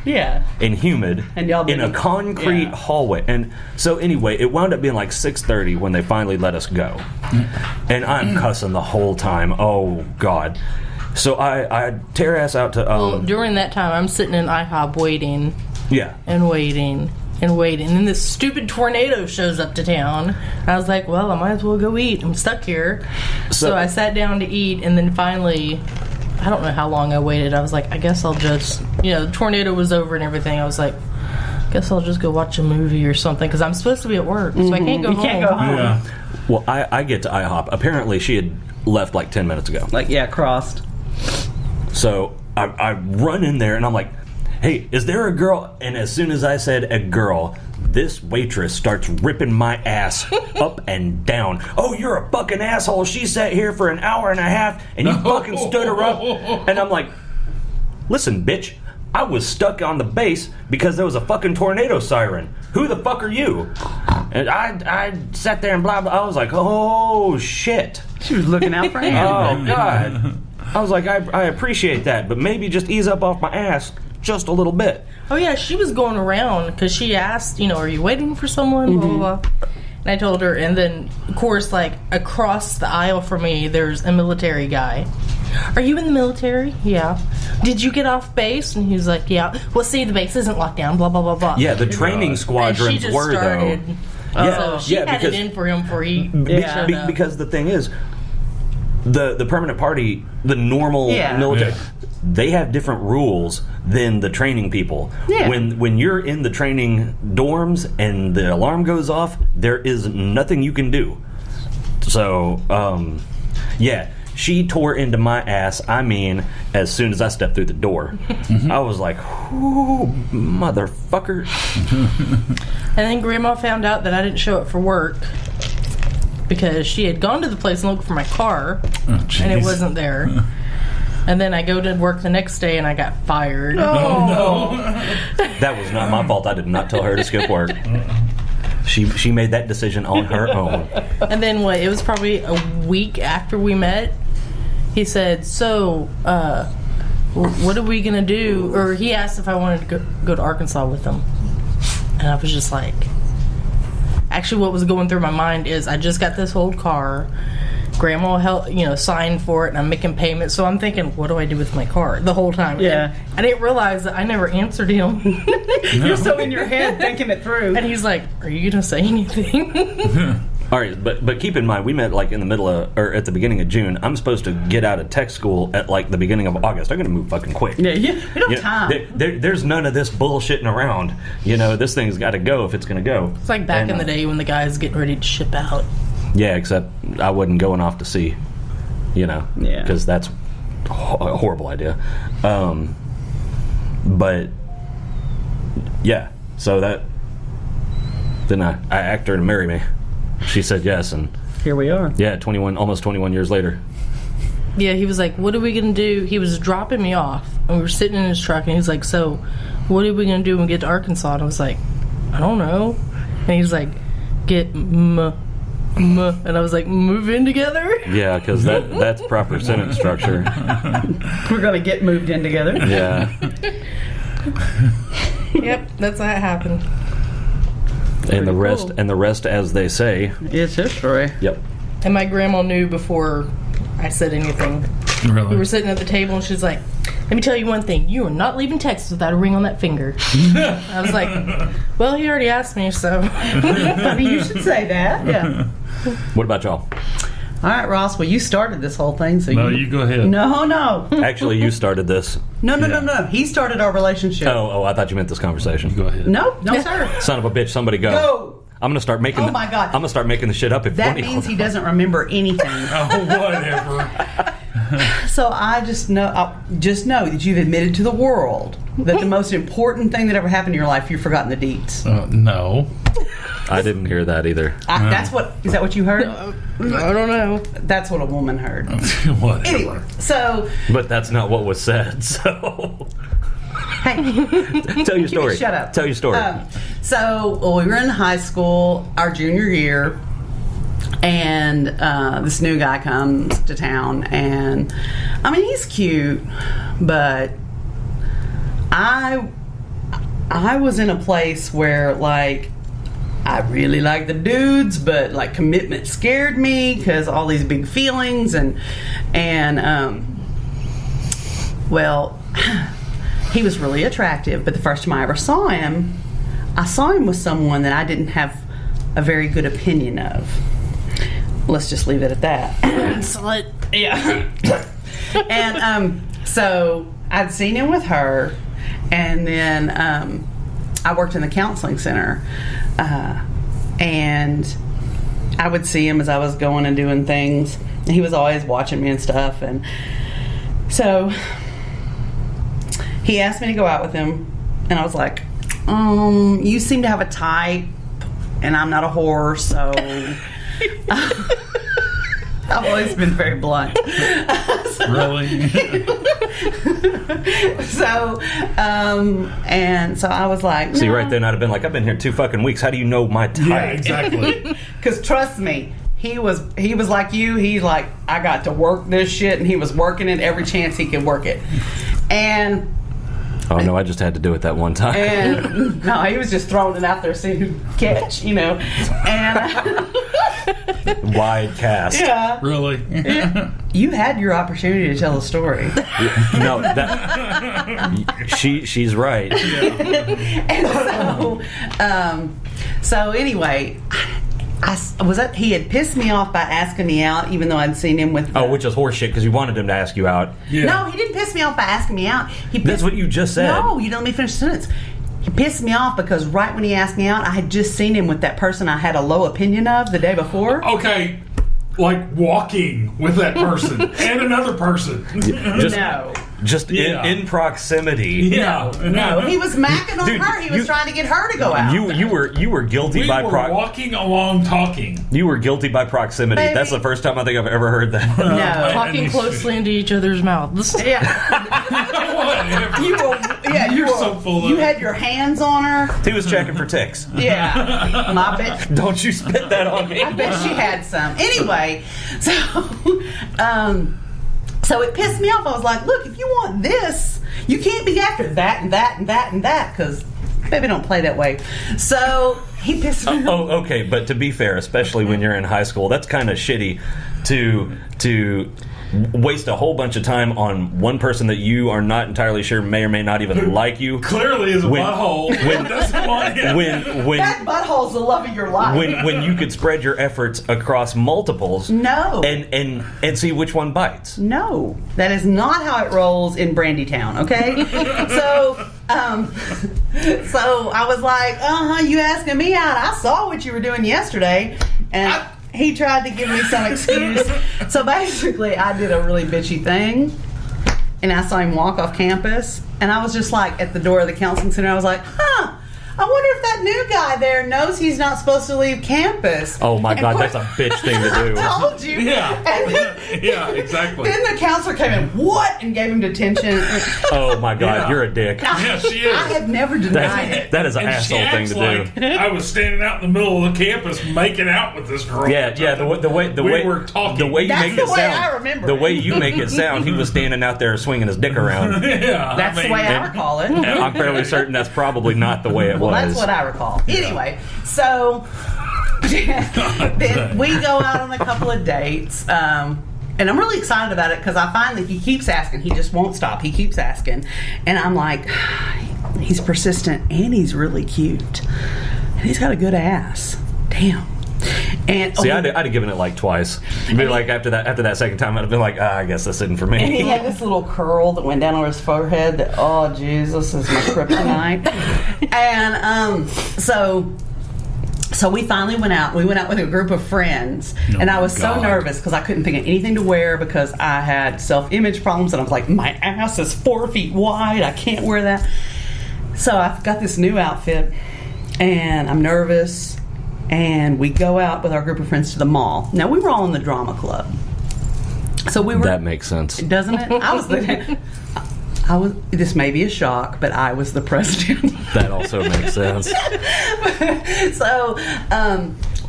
Yeah. And humid and y'all in a concrete hallway. And so anyway, it wound up being like 6:30 when they finally let us go. And I'm cussing the whole time. Oh, God. So I tear ass out to... well, during that time, I'm sitting in IHOP waiting. Yeah. And waiting. And waiting. And then this stupid tornado shows up to town. I was like, well, I might as well go eat. I'm stuck here. So I sat down to eat, and then finally... I don't know how long I waited. I was like, I guess I'll just... the tornado was over and everything. I was like, I guess I'll just go watch a movie or something, because I'm supposed to be at work, so I can't go home. You can't go home. Yeah. Well, I get to IHOP. Apparently, she had left like 10 minutes ago. Crossed. So I run in there, and I'm like, hey, is there a girl? And as soon as I said a girl, this waitress starts ripping my ass up and down. Oh, you're a fucking asshole. She sat here for an hour and a half, and you fucking stood her up. And I'm like, listen, bitch, I was stuck on the base because there was a fucking tornado siren. Who the fuck are you? And I sat there and blah, blah. I was like, oh, shit. She was looking out for him. Oh, God. I was like, I appreciate that, but maybe just ease up off my ass just a little bit. Oh, yeah, she was going around because she asked, are you waiting for someone? Blah, blah, blah. And I told her, and then, of course, like, across the aisle from me, there's a military guy. Are you in the military? Yeah. Did you get off base? And he was like, yeah. Well, see, the base isn't locked down, blah, blah, blah, blah. Yeah, the training squadrons were, though. So she had it in for him before he showed up. Because the thing is, the permanent party, the normal military, they have different rules than the training people. Yeah. When you're in the training dorms and the alarm goes off, there is nothing you can do. So, she tore into my ass, as soon as I stepped through the door. I was like, ooh, motherfucker. And then Grandma found out that I didn't show up for work because she had gone to the place and looked for my car, and it wasn't there. And then I go to work the next day and I got fired. Oh, no. That was not my fault. I did not tell her to skip work. She made that decision on her own. And then it was probably a week after we met. He said, so, what are we going to do? Or he asked if I wanted to go to Arkansas with him. And I was just like... Actually, what was going through my mind is I just got this old car. Grandma helped, signed for it, and I'm making payments. So I'm thinking, what do I do with my car the whole time? Yeah. And I didn't realize that I never answered him. You're so in your head thinking it through. And he's like, are you going to say anything? All right, but keep in mind, we met in the middle of, or at the beginning of June. I'm supposed to get out of tech school at the beginning of August. I'm going to move fucking quick. Yeah, you don't have time. There's none of this bullshitting around. This thing's got to go if it's going to go. It's like back in the day when the guy's getting ready to ship out. Yeah, except I wasn't going off to sea, because that's a horrible idea. But yeah, so then I asked her to marry me. She said yes, and here we are. Yeah, almost 21 years later. Yeah, he was like, what are we going to do? He was dropping me off, and we were sitting in his truck, and he's like, so what are we going to do when we get to Arkansas? And I was like, I don't know. And he's like, get and I was like, move in together? Yeah, because that's proper sentence structure. We're going to get moved in together. Yeah. Yep, that's how it happened. And the rest, as they say, it's history. Yep. And my grandma knew before I said anything. Really? We were sitting at the table, and she's like, let me tell you one thing. You are not leaving Texas without a ring on that finger. I was like, well, he already asked me, so. You should say that. Yeah. What about y'all? All right, Ross. Well, you started this whole thing, so you go ahead. No. Actually, you started this. No. He started our relationship. Oh, I thought you meant this conversation. Go ahead. No, sir. Son of a bitch! Somebody go. Go. I'm gonna start making. Oh my God! I'm gonna start making the shit up. If that means he doesn't remember anything. Oh, whatever. So I just know that you've admitted to the world that the most important thing that ever happened in your life, you've forgotten the deeds. No. I didn't hear that either. Is that what you heard? I don't know. That's what a woman heard. Whatever. Anyway, so. But that's not what was said. So. Hey, tell your story. Shut up. Tell your story. We were in high school, our junior year, and this new guy comes to town, and he's cute, but I I was in a place where, like, I really liked the dudes, but, like, commitment scared me because all these big feelings well, he was really attractive, but the first time I ever saw him with someone that I didn't have a very good opinion of. Let's just leave it at that. Slut. Yeah. And so I'd seen him with her, and then I worked in the counseling center, and I would see him as I was going and doing things. And he was always watching me and stuff, and so he asked me to go out with him, and I was like, you seem to have a type, and I'm not a whore, so I've always been very blunt. Really? So I was like, no. See, right then I'd have been like, I've been here 2 fucking weeks. How do you know my type? Yeah, exactly. Because trust me, he was like you. He's like, I got to work this shit, and he was working it every chance he could work it. And Oh no, I just had to do it that one time. and no, he was just throwing it out there, seeing who'd catch, And Wide cast. yeah, Really? you had your opportunity to tell the story. No, that she's right. And so anyway, he had pissed me off by asking me out, even though I'd seen him with. Which is horseshit because you wanted him to ask you out. Yeah. No, he didn't piss me off by asking me out. That's what you just said. No, you didn't let me finish the sentence. He pissed me off because right when he asked me out, I had just seen him with that person I had a low opinion of the day before. Okay, like walking with that person and another person. No. Just Yeah. in proximity. Yeah. No, he was macking on Dude, her. He was trying to get her to go out. You were guilty We by were walking along talking. You were guilty by proximity. Baby. That's the first time I think I've ever heard that. No. Talking closely into each other's mouths. Yeah. Whatever. You were so full of You it. had your hands on her. He was checking for ticks. Yeah. My bet. Don't you spit that on me. I bet she had some. Anyway, so it pissed me off. I was like, look, if you want this, you can't be after that and that and that and that, because baby don't play that way. So he pissed me off. Oh, okay, but to be fair, especially when you're in high school, that's kind of shitty to waste a whole bunch of time on one person that you are not entirely sure may or may not even like you. Clearly is a butthole. Doesn't want him. That butthole's the love of your life. when you could spread your efforts across multiples. No. And see which one bites. No, that is not how it rolls in Brandytown, okay? So I was like, you asking me out. I saw what you were doing yesterday, and he tried to give me some excuse. So basically, I did a really bitchy thing, and I saw him walk off campus, and I was just like, at the door of the counseling center, I was like, I wonder if that new guy there knows he's not supposed to leave campus. Oh my God, that's a bitch thing to do. I told you. Yeah. And then, Yeah, exactly. Then the counselor came in, what? And gave him detention. Oh my God, Yeah. you're a dick. Yeah, she is. I have never denied it. That is an And she asshole thing acts to do. like I was standing out in the middle of the campus making out with this girl. Yeah. The way we were talking. the way you That's make the it way sound. I remember the it. way you make it sound, he was standing out there swinging his dick around. Yeah, That's the way I recall it. I'm fairly certain that's probably not the way it Well, was. that's what I recall. Anyway, so then we go out on a couple of dates. And I'm really excited about it because I find that he keeps asking. He just won't stop. He keeps asking. And I'm like, he's persistent and he's really cute. And he's got a good ass. Damn. And See, I'd have given it like twice. Maybe like after that second time, I'd have been like, I guess this isn't for and he me. had this little curl that went down over his forehead that, oh, Jesus, is my kryptonite. And so we finally went out. We went out with a group of friends. Oh and I was my so God. nervous because I couldn't think of anything to wear because I had self-image problems. And I was like, my ass is 4 feet wide. I can't wear that. So I've got this new outfit. And I'm nervous. And we go out with our group of friends to the mall. Now, we were all in the drama club. So we were... That makes sense. Doesn't it? This may be a shock, but I was the president. That also makes sense. So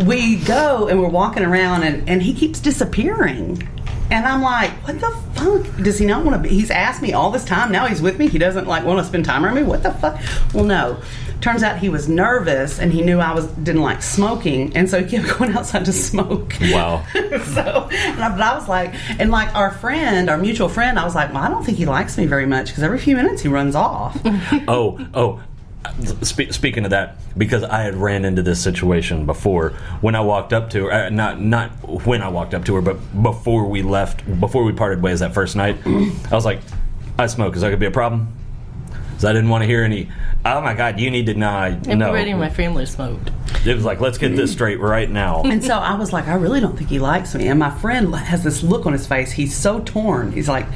we go and we're walking around and he keeps disappearing. And I'm like, what the fuck does he not want to be? He's asked me all this time. Now he's with me. He doesn't like want to spend time around me. What the fuck? Well, no. Turns out he was nervous and he knew I didn't like smoking, and so he kept going outside to smoke. Wow. But I was like, and like our mutual friend, I was like, well, I don't think he likes me very much because every few minutes he runs off. Speaking of that, because I had ran into this situation before when I walked up to her, not when I walked up to her, but before we parted ways that first night, I was like, I smoke. Is that going to be a problem? Because I didn't want to hear any, oh my God, you need to know. Everybody in my family smoked. It was like, let's get this straight right now. And so I was like, I really don't think he likes me. And my friend has this look on his face. He's so torn. He's like,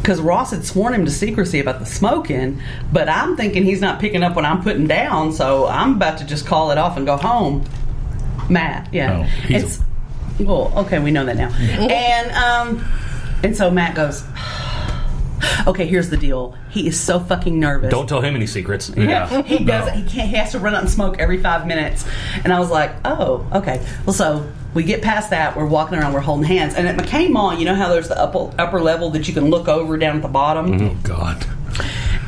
because Ross had sworn him to secrecy about the smoking, but I'm thinking he's not picking up what I'm putting down, so I'm about to just call it off and go home. Matt, yeah. Oh, well, okay, we know that now. And so Matt goes, okay, here's the deal. He is so fucking nervous. Don't tell him any secrets. Yeah. He doesn't. He can't. He has to run out and smoke every 5 minutes. And I was like, oh, okay. Well, so we get past that. We're walking around. We're holding hands. And at McCain Mall, you know how there's the upper level that you can look over down at the bottom? Oh, God.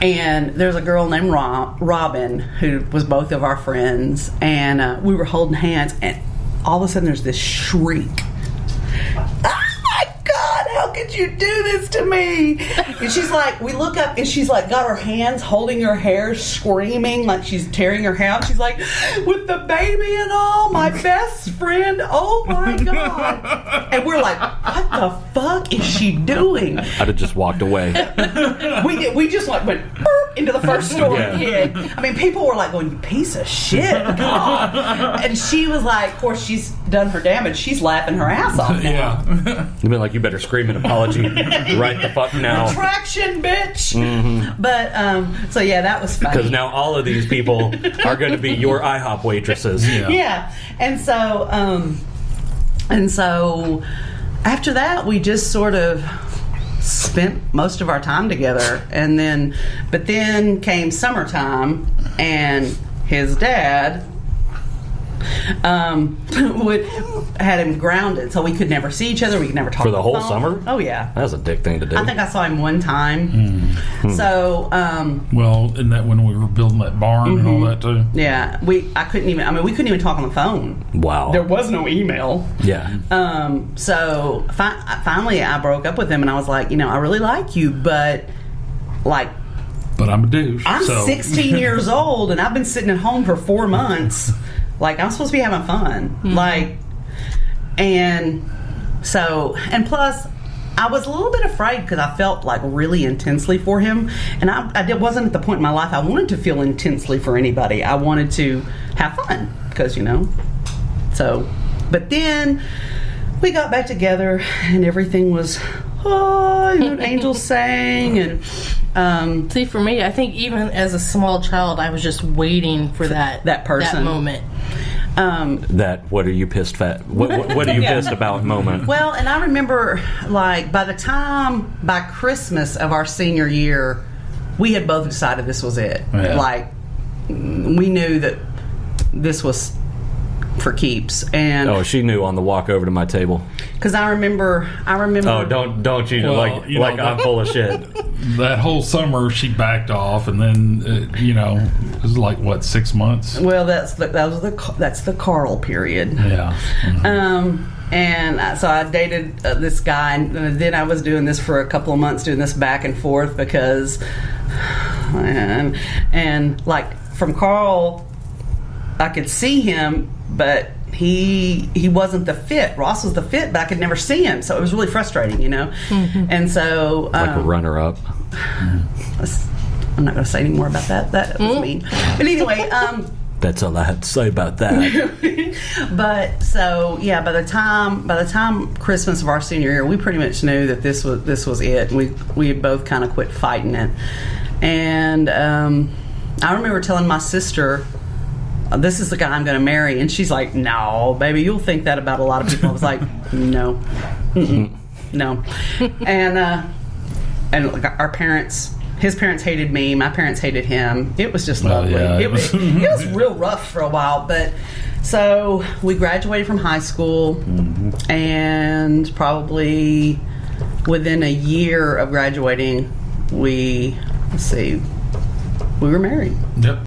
And there's a girl named Robin who was both of our friends. And we were holding hands. And all of a sudden there's this shriek. How could you do this to me? And she's like, we look up and she's like got her hands holding her hair, screaming like she's tearing her hair out. She's like, with the baby and all, my best friend, oh my God. And we're like, what the fuck is she doing? I'd have just walked away. We did. We just like went burp into the first store we hit. I mean, people were like going, you piece of shit. God. And she was like, of course, she's done her damage. She's laughing her ass off now. Yeah. You've been like, you better scream an apology right the fuck now. Retraction, bitch. Mm-hmm. But so yeah, that was funny. Because now all of these people are going to be your IHOP waitresses. Yeah. And so after that, we just sort of spent most of our time together, but then came summertime, and his dad had him grounded, so we could never see each other. We could never talk for the on whole phone. summer. Oh yeah, that was a dick thing to do. I think I saw him one time. So well, isn't that when we were building that barn and all that too? Yeah, we couldn't even talk on the phone. Wow, there was no email. Yeah. So finally I broke up with him, and I was like, I really like you, but I'm a douche. I'm 16 years old, and I've been sitting at home for 4 months. Like, I'm supposed to be having fun. Mm-hmm. And plus, I was a little bit afraid because I felt like really intensely for him. And I wasn't at the point in my life I wanted to feel intensely for anybody. I wanted to have fun because, So, but then we got back together and everything was, angels sang and... See, for me, I think even as a small child, I was just waiting for that person, that moment. What are you pissed at? What are you pissed about moment? Well, and I remember, by Christmas of our senior year, we had both decided this was it. Yeah. We knew that this was for keeps. And she knew on the walk over to my table. Because I remember. Oh, don't you? Well, I'm full of shit. That whole summer she backed off, and then it was like what, 6 months? Well, that's the Carl period. Yeah. Mm-hmm. And so I dated this guy, and then I was doing this for a couple of months, doing this back and forth because, and from Carl, I could see him, but he wasn't the fit. Ross was the fit, but I could never see him, so it was really frustrating, Mm-hmm. And so like a runner-up. I'm not going to say any more about that. That was mean. But anyway, that's all I had to say about that. But so yeah, by the time Christmas of our senior year, we pretty much knew that this was it. We had both kind of quit fighting it, and I remember telling my sister, this is the guy I'm going to marry. And she's like, no, baby, you'll think that about a lot of people. I was like, no. No. And our parents, his parents hated me. My parents hated him. It was just lovely. Yeah, it was real rough for a while. But so we graduated from high school. And probably within a year of graduating, we were married. Yep.